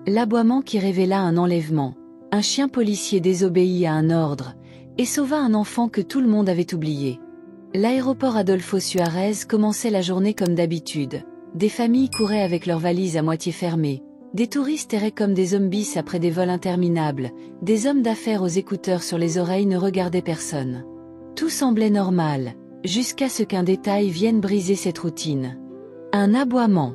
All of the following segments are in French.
L'aboiement qui révéla un enlèvement. Un chien policier désobéit à un ordre et sauva un enfant que tout le monde avait oublié. L'aéroport Adolfo Suárez commençait la journée comme d'habitude. Des familles couraient avec leurs valises à moitié fermées. Des touristes erraient comme des zombies après des vols interminables. Des hommes d'affaires aux écouteurs sur les oreilles ne regardaient personne. Tout semblait normal, jusqu'à ce qu'un détail vienne briser cette routine. Un aboiement.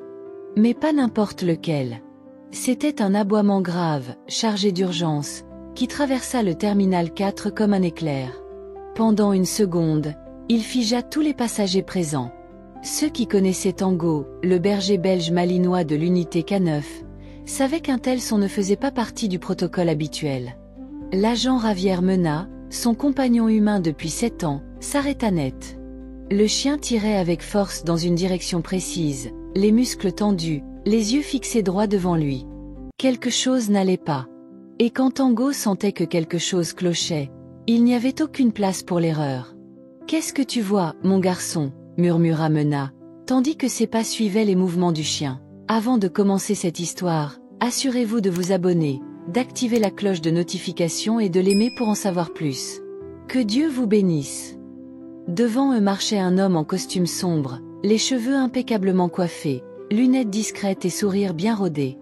Mais pas n'importe lequel. C'était un aboiement grave, chargé d'urgence, qui traversa le terminal 4 comme un éclair. Pendant une seconde, il figea tous les passagers présents. Ceux qui connaissaient Tango, le berger belge malinois de l'unité K9, savaient qu'un tel son ne faisait pas partie du protocole habituel. L'agent Javier Mena, son compagnon humain depuis 7 ans, s'arrêta net. Le chien tirait avec force dans une direction précise, les muscles tendus, les yeux fixés droit devant lui. Quelque chose n'allait pas. Et quand Tango sentait que quelque chose clochait, il n'y avait aucune place pour l'erreur. « Qu'est-ce que tu vois, mon garçon ?» murmura Mena, tandis que ses pas suivaient les mouvements du chien. « Avant de commencer cette histoire, assurez-vous de vous abonner, d'activer la cloche de notification et de l'aimer pour en savoir plus. Que Dieu vous bénisse. » Devant eux marchait un homme en costume sombre, les cheveux impeccablement coiffés, lunettes discrètes et sourire bien rodé.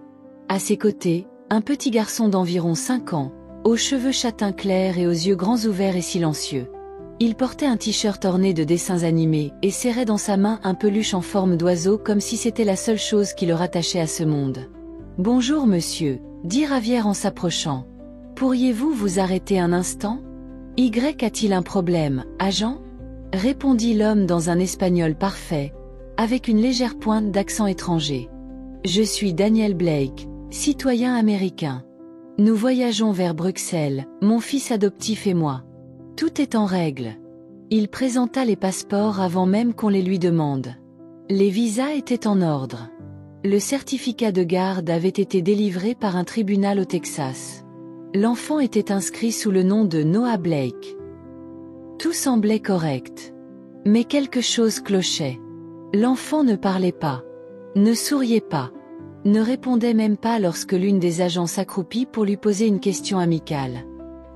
À ses côtés, un petit garçon d'environ 5 ans, aux cheveux châtain clair et aux yeux grands ouverts et silencieux. Il portait un t-shirt orné de dessins animés et serrait dans sa main un peluche en forme d'oiseau comme si c'était la seule chose qui le rattachait à ce monde. « Bonjour monsieur, dit Javier en s'approchant. Pourriez-vous vous arrêter un instant ? Y a-t-il un problème, agent ? Répondit l'homme dans un espagnol parfait, avec une légère pointe d'accent étranger. Je suis Daniel Blake, citoyen américain. Nous voyageons vers Bruxelles, mon fils adoptif et moi. Tout est en règle. Il présenta les passeports avant même qu'on les lui demande. Les visas étaient en ordre. Le certificat de garde avait été délivré par un tribunal au Texas. L'enfant était inscrit sous le nom de Noah Blake. Tout semblait correct. Mais quelque chose clochait. L'enfant ne parlait pas, ne souriait pas, ne répondait même pas lorsque l'une des agents s'accroupit pour lui poser une question amicale.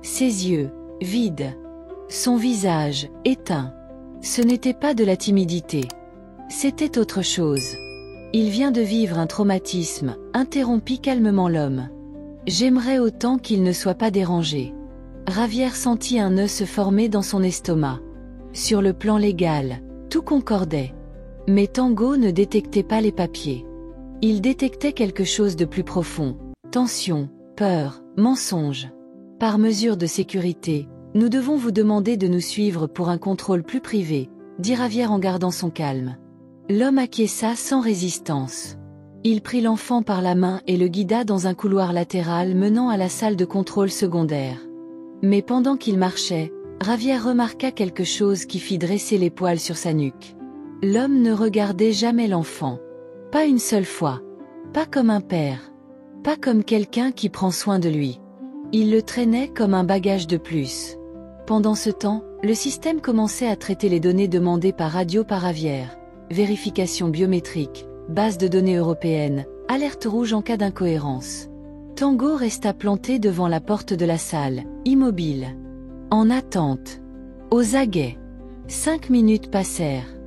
Ses yeux, vides. Son visage, éteint. Ce n'était pas de la timidité. C'était autre chose. Il vient de vivre un traumatisme, interrompit calmement l'homme. J'aimerais autant qu'il ne soit pas dérangé. Javier sentit un nœud se former dans son estomac. Sur le plan légal, tout concordait. Mais Tango ne détectait pas les papiers. Il détectait quelque chose de plus profond. Tension, peur, mensonge. Par mesure de sécurité, nous devons vous demander de nous suivre pour un contrôle plus privé, dit Javier en gardant son calme. L'homme acquiesça sans résistance. Il prit l'enfant par la main et le guida dans un couloir latéral menant à la salle de contrôle secondaire. Mais pendant qu'il marchait, Javier remarqua quelque chose qui fit dresser les poils sur sa nuque. L'homme ne regardait jamais l'enfant. Pas une seule fois. Pas comme un père. Pas comme quelqu'un qui prend soin de lui. Il le traînait comme un bagage de plus. Pendant ce temps, le système commençait à traiter les données demandées par radio par Javier. Vérification biométrique, base de données européenne, alerte rouge en cas d'incohérence. Tango resta planté devant la porte de la salle, immobile. En attente. Aux aguets. 5 minutes passèrent.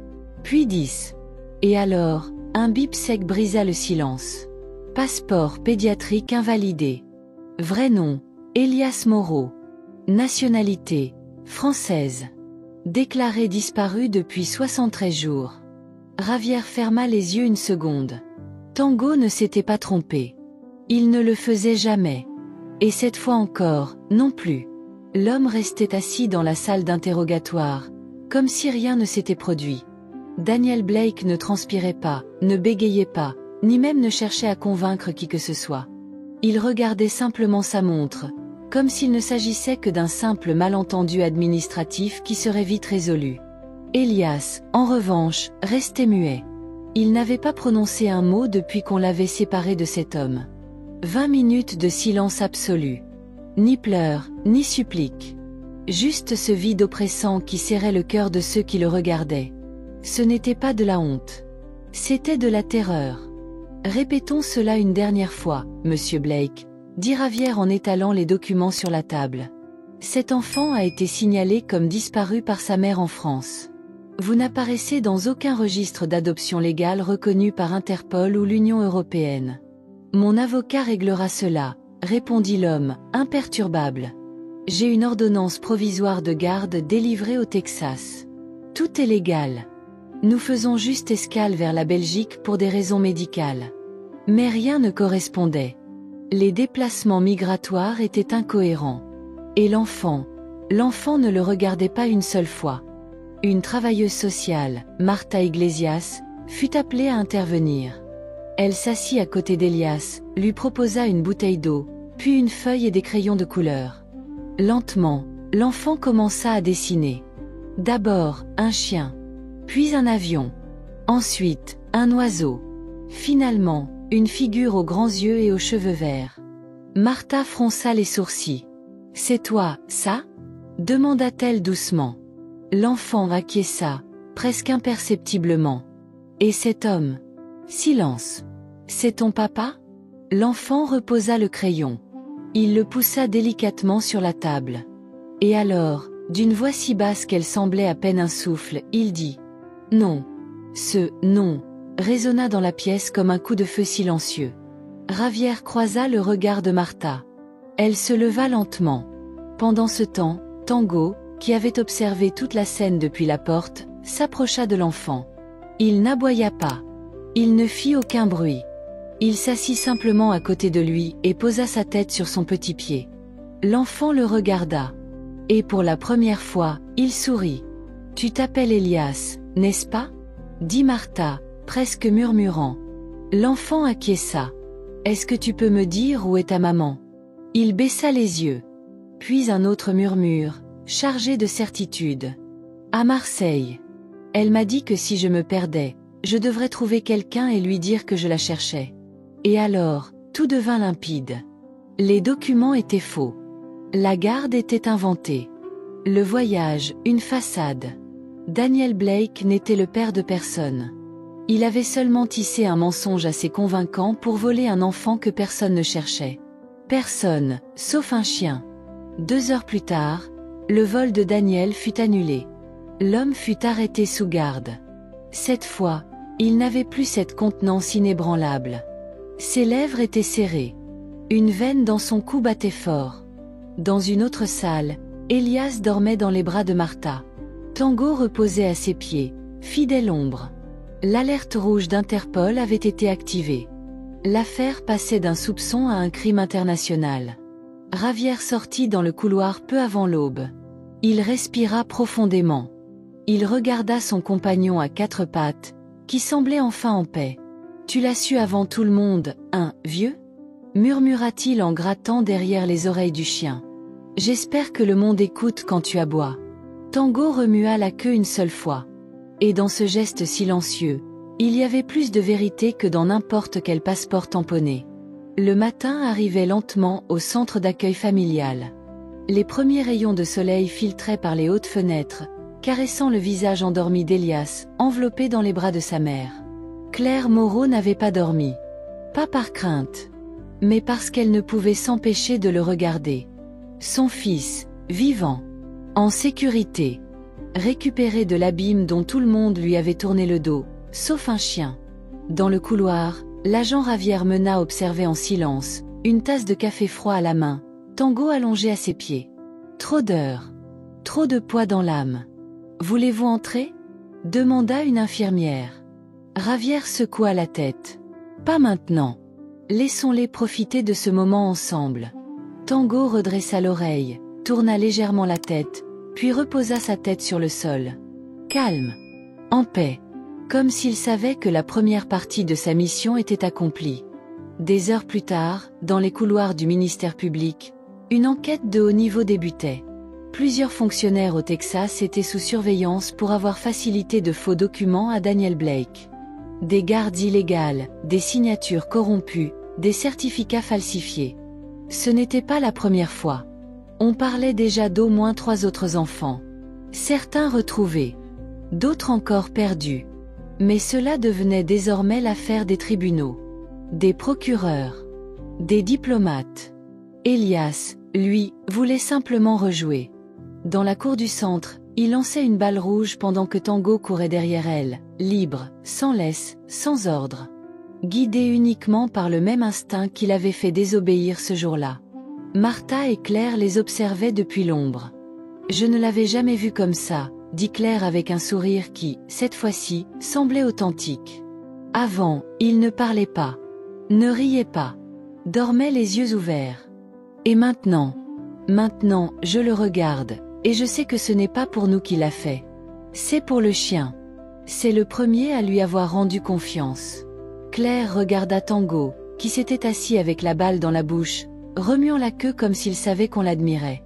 Puis 10. Et alors, un bip sec brisa le silence. Passeport pédiatrique invalidé. Vrai nom, Elias Moreau. Nationalité, française. Déclaré disparu depuis 73 jours. Javier ferma les yeux une seconde. Tango ne s'était pas trompé. Il ne le faisait jamais. Et cette fois encore, non plus. L'homme restait assis dans la salle d'interrogatoire, comme si rien ne s'était produit. Daniel Blake ne transpirait pas, ne bégayait pas, ni même ne cherchait à convaincre qui que ce soit. Il regardait simplement sa montre, comme s'il ne s'agissait que d'un simple malentendu administratif qui serait vite résolu. Elias, en revanche, restait muet. Il n'avait pas prononcé un mot depuis qu'on l'avait séparé de cet homme. 20 minutes de silence absolu. Ni pleurs, ni suppliques. Juste ce vide oppressant qui serrait le cœur de ceux qui le regardaient. Ce n'était pas de la honte. C'était de la terreur. Répétons cela une dernière fois, monsieur Blake, dit Ravière en étalant les documents sur la table. Cet enfant a été signalé comme disparu par sa mère en France. Vous n'apparaissez dans aucun registre d'adoption légale reconnu par Interpol ou l'Union européenne. Mon avocat réglera cela, répondit l'homme, imperturbable. J'ai une ordonnance provisoire de garde délivrée au Texas. Tout est légal. Nous faisons juste escale vers la Belgique pour des raisons médicales. Mais rien ne correspondait. Les déplacements migratoires étaient incohérents. Et l'enfant ne le regardait pas une seule fois. Une travailleuse sociale, Martha Iglesias, fut appelée à intervenir. Elle s'assit à côté d'Elias, lui proposa une bouteille d'eau, puis une feuille et des crayons de couleur. Lentement, l'enfant commença à dessiner. D'abord, un chien, puis un avion, ensuite, un oiseau. Finalement, une figure aux grands yeux et aux cheveux verts. Martha fronça les sourcils. « C'est toi, ça ?» demanda-t-elle doucement. L'enfant acquiesça, presque imperceptiblement. « Et cet homme ?» Silence. « C'est ton papa ?» L'enfant reposa le crayon. Il le poussa délicatement sur la table. Et alors, d'une voix si basse qu'elle semblait à peine un souffle, il dit « Non. » Ce « non » résonna dans la pièce comme un coup de feu silencieux. Ravière croisa le regard de Martha. Elle se leva lentement. Pendant ce temps, Tango, qui avait observé toute la scène depuis la porte, s'approcha de l'enfant. Il n'aboya pas. Il ne fit aucun bruit. Il s'assit simplement à côté de lui et posa sa tête sur son petit pied. L'enfant le regarda. Et pour la première fois, il sourit. « Tu t'appelles Elias, n'est-ce pas ?» dit Martha, presque murmurant. L'enfant acquiesça. « Est-ce que tu peux me dire où est ta maman ?» Il baissa les yeux. Puis un autre murmure, chargé de certitude. « À Marseille. Elle m'a dit que si je me perdais, je devrais trouver quelqu'un et lui dire que je la cherchais. » Et alors, tout devint limpide. Les documents étaient faux. La garde était inventée. Le voyage, une façade. Daniel Blake n'était le père de personne. Il avait seulement tissé un mensonge assez convaincant pour voler un enfant que personne ne cherchait. Personne, sauf un chien. 2 heures plus tard, le vol de Daniel fut annulé. L'homme fut arrêté sous garde. Cette fois, il n'avait plus cette contenance inébranlable. Ses lèvres étaient serrées. Une veine dans son cou battait fort. Dans une autre salle, Elias dormait dans les bras de Martha. Tango reposait à ses pieds, fidèle ombre. L'alerte rouge d'Interpol avait été activée. L'affaire passait d'un soupçon à un crime international. Ravière sortit dans le couloir peu avant l'aube. Il respira profondément. Il regarda son compagnon à 4 pattes, qui semblait enfin en paix. « Tu l'as su avant tout le monde, hein, vieux ?» murmura-t-il en grattant derrière les oreilles du chien. « J'espère que le monde écoute quand tu aboies. » Tango remua la queue une seule fois. Et dans ce geste silencieux, il y avait plus de vérité que dans n'importe quel passeport tamponné. Le matin arrivait lentement au centre d'accueil familial. Les premiers rayons de soleil filtraient par les hautes fenêtres, caressant le visage endormi d'Elias, enveloppé dans les bras de sa mère. Claire Moreau n'avait pas dormi. Pas par crainte, mais parce qu'elle ne pouvait s'empêcher de le regarder. Son fils, vivant, en sécurité, récupéré de l'abîme dont tout le monde lui avait tourné le dos, sauf un chien. Dans le couloir, l'agent Ravière mena observer en silence, une tasse de café froid à la main, Tango allongé à ses pieds. Trop d'heures. Trop de poids dans l'âme. « Voulez-vous entrer ?» demanda une infirmière. Ravière secoua la tête. « Pas maintenant. Laissons-les profiter de ce moment ensemble. » Tango redressa l'oreille, tourna légèrement la tête, puis reposa sa tête sur le sol. Calme. En paix. Comme s'il savait que la première partie de sa mission était accomplie. Des heures plus tard, dans les couloirs du ministère public, une enquête de haut niveau débutait. Plusieurs fonctionnaires au Texas étaient sous surveillance pour avoir facilité de faux documents à Daniel Blake. Des gardes illégales, des signatures corrompues, des certificats falsifiés. Ce n'était pas la première fois. On parlait déjà d'au moins 3 autres enfants. Certains retrouvés, d'autres encore perdus. Mais cela devenait désormais l'affaire des tribunaux. des procureurs, des diplomates. Elias, lui, voulait simplement rejouer. Dans la cour du centre, il lançait une balle rouge pendant que Tango courait derrière elle, libre, sans laisse, sans ordre. Guidé uniquement par le même instinct qui l'avait fait désobéir ce jour-là. Martha et Claire les observaient depuis l'ombre. « Je ne l'avais jamais vu comme ça », dit Claire avec un sourire qui, cette fois-ci, semblait authentique. Avant, il ne parlait pas, ne riait pas, dormait les yeux ouverts. Et maintenant, je le regarde, et je sais que ce n'est pas pour nous qu'il l'a fait. C'est pour le chien. C'est le premier à lui avoir rendu confiance. Claire regarda Tango, qui s'était assis avec la balle dans la bouche, remuant la queue comme s'il savait qu'on l'admirait.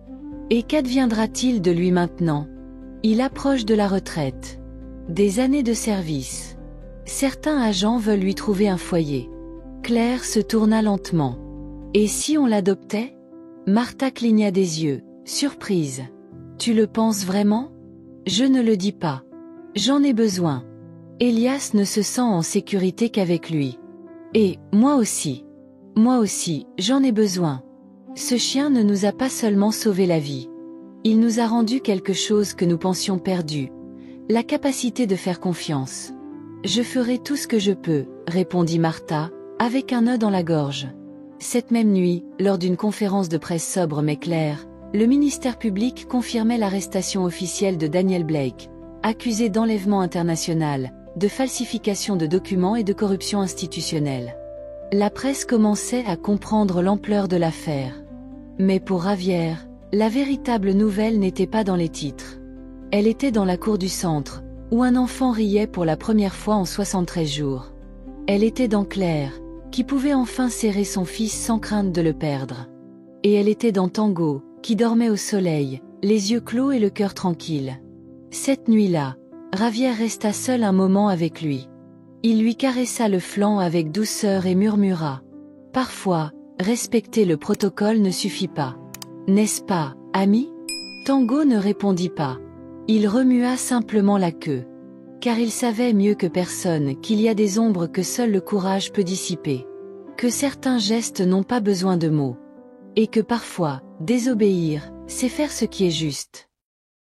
Et qu'adviendra-t-il de lui maintenant? Il approche de la retraite. Des années de service. Certains agents veulent lui trouver un foyer. Claire se tourna lentement. Et si on l'adoptait? Martha cligna des yeux, surprise. Tu le penses vraiment? Je ne le dis pas. J'en ai besoin. Elias ne se sent en sécurité qu'avec lui. Et, moi aussi, j'en ai besoin. Ce chien ne nous a pas seulement sauvé la vie. Il nous a rendu quelque chose que nous pensions perdu. La capacité de faire confiance. Je ferai tout ce que je peux, répondit Martha, avec un nœud dans la gorge. Cette même nuit, lors d'une conférence de presse sobre mais claire, le ministère public confirmait l'arrestation officielle de Daniel Blake, accusé d'enlèvement international, de falsification de documents et de corruption institutionnelle. La presse commençait à comprendre l'ampleur de l'affaire. Mais pour Javier, la véritable nouvelle n'était pas dans les titres. Elle était dans la cour du centre, où un enfant riait pour la première fois en 73 jours. Elle était dans Claire, qui pouvait enfin serrer son fils sans crainte de le perdre. Et elle était dans Tango, qui dormait au soleil, les yeux clos et le cœur tranquille. Cette nuit-là, Javier resta seul un moment avec lui. Il lui caressa le flanc avec douceur et murmura. « Parfois, respecter le protocole ne suffit pas. N'est-ce pas, ami ?» Tango ne répondit pas. Il remua simplement la queue. Car il savait mieux que personne qu'il y a des ombres que seul le courage peut dissiper. Que certains gestes n'ont pas besoin de mots. Et que parfois, désobéir, c'est faire ce qui est juste.